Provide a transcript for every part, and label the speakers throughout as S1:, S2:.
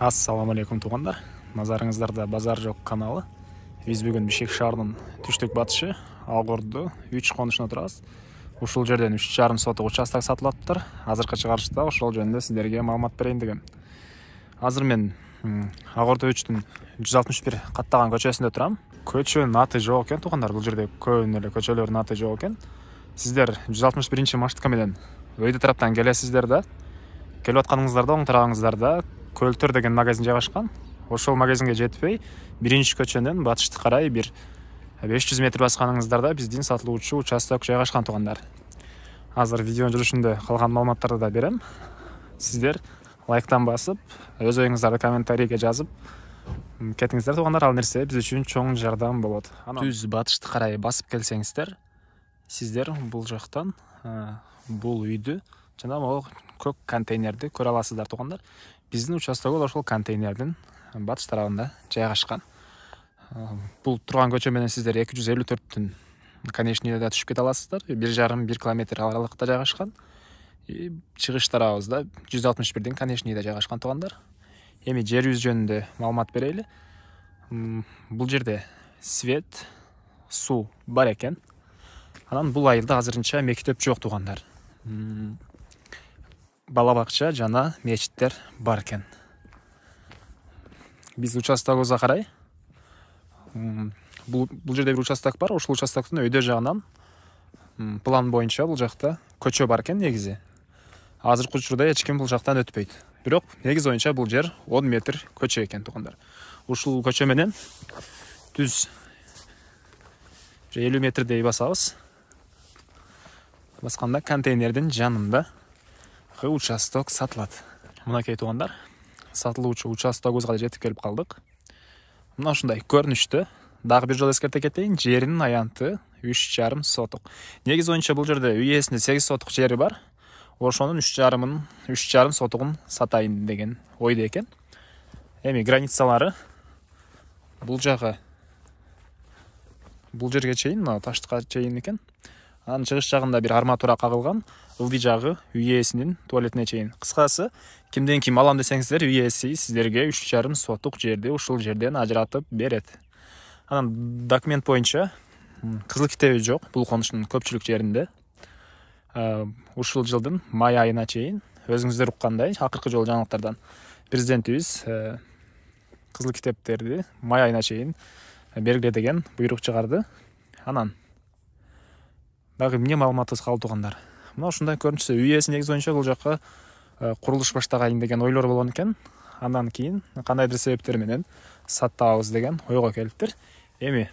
S1: Ассаламу алейкум туғандар. Назарыңыздарда Базар жоқ каналы. Біз бүгін Бишкек шаарынын түштүк батышы Алгорду 3 конушуна турабыз. Ушул жерден 3,5 соток участок сатылаптыр. Азыркы чыгарышта ошол жөнүндө сиздерге маалымат берейин дегем. Азыр мен Алгорду 3-түн 161 каттаган көчөсүндө турам. Көчөнүн аты жок экен туғандар. Бул жерде көбүн эле көчөлөрдүн аты жок экен. Сиздер 161-маршрутка менен өйдө тараптан келесиздер да. Келип атканыңыздарда оң тарабыңыздарда Көлтөр деген магазин жайгашкан. Ошол магазинге жетпей, биринчи көчөнүн батышты карай бир 500 метр басканыңыздарда биздин сатылуучу участок жайгашкан тугандар. Азыр видеонун жүрүшүндө калган маалыматтарды да берем. Сиздер лайктан басып, өз оюңуздарды комментарийге жазып кетиңиздер тугандар. Ал нерсе биз үчүн чоң жардам болот. Түз батышты карай басып келсеңиздер, сиздер бул жактан бул үйдү жана могу көк контейнерди көрө аласыздар тугандар. Биздин участогу ошол контейнердин батыш тарабында жайгашкан. Бул турган көчө менен сиздер 254-түн конечныйда түшүп кете аласыздар. 1,5-1 километр аралыкта жайгашкан. Чыгыш тарабыбызда 161-дин конечныйда жайгашкан тугандар. Эми жерибиз жөнүндө маалымат берели. Бул жерде свет, суу бар экен. Анан бул айылда азырынча мектеп жок тугандар. Бала бакча жана мечиттер бар экен. Биз участогубузга карай бул жерде бир участок бар. Ошол участоктун өйдө жагынан план боюнча бул жакта көчө бар экен негизи. Азыркы учурда эч ким бул жактан өтпөйт. Бирок негиз боюнча бул жер 10 метр көчө экен тугандар. Ушул көчө менен түз 50 метрдей басабыз. Басканда контейнердин жанында участок сатылат. Мынакей тугандар, сатылуучу участогубузга жетип келип калдык. Мына ушундай көрүнүштө. Дагы бир жолу эскерте кетейин, жеринин аянты 3,5 соток. Негиз боюнча бул жерде үй ээсинде 8 соток жери бар. Ошонун 3,5 сотогун сатайын деген ойдо экен. Эми границалары бул жерге чейин, мына таштыкка чейин экен. Анын чыгыш жагында бир арматура кагылган, ылдый жагы үй ээсинин туалетине чейин. Кыскасы, кимден ким алам десеңиздер, үй ээси сиздерге 3,5 соток жерди ушул жерден ажыратып берет. Анан документ боюнча кызыл китеби жок бул конуштун көпчүлүк жеринде. Ушул жылдын май айына чейин өзүңүздөр уккандай, акыркы жолу жаңылыктардан президентибиз кызыл китептерди май айына чейин бергиле деген буйрук чыгарды. Анан дагы эмне маалыматыбыз калды тугандар. Мына ушундай көрүнүшсө үй ээси негиз боюнча бул жакка курулуш баштагайын деген ойлор болгон экен. Андан кийин кандайдыр себептер менен сатабыз деген ойго келиптир. Эми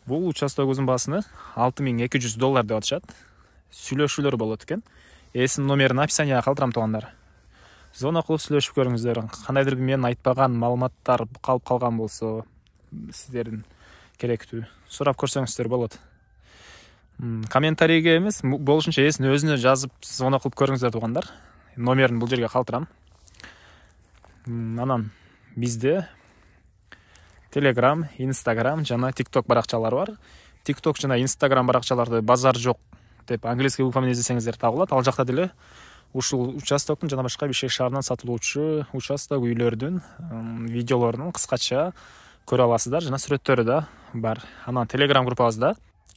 S1: бул участогубуздун баасыны $6200 деп атышат. Сүйлөшүүлөр болот экен. Ээсинин номерин описанияга калтырам тугандар. Звонок кылып сүйлөшүп көрүңүздөр. Кандайдыр бир мен айтпаган маалыматтар калып калган болсо, сиздердин керектүү сурап көрсөңүздөр болот. Комментарийге эмес, болушунча ээсин өзүнө жазып, звонок кылып көрүңүздөр тугандар. Номерин бул жерге калтырам. Анан бизде Telegram, Instagram жана TikTok баракчалары бар. TikTok жана Instagram баракчаларды Базар жок деп английский буквамен издесеңиздер табылат. Ал жакта деле ушул участоктун жана башка Бишкек шаарынан сатылуучу участок үйлөрдүн видеолорунун кыскача көрө аласыздар жана сүрөттөрү да бар. Анан Telegram группабызда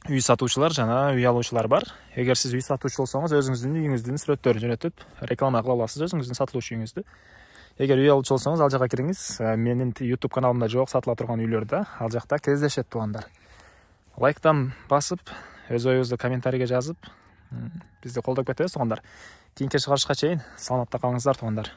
S1: үй сатуучулар жана үй алуучулар бар. Эгер сиз үй сатуучу болсоңуз, өзүңүздүн үйүңүздүн сүрөттөрүн жөнөтүп, реклама кыла аласыз өзүңүздүн сатылуучу үйүңүздү. Эгер үй алуучу болсоңуз, ал жакка кириңиз. Менин YouTube каналымда жок сатыла турган үйлөр да ал жакта кездешет тугандар. Лайктан басып, өз оюңузду комментарийге жазып, бизди колдоп кетебиз тугандар. Кийинки чыгарышка чейин саламатта калыңыздар тугандар.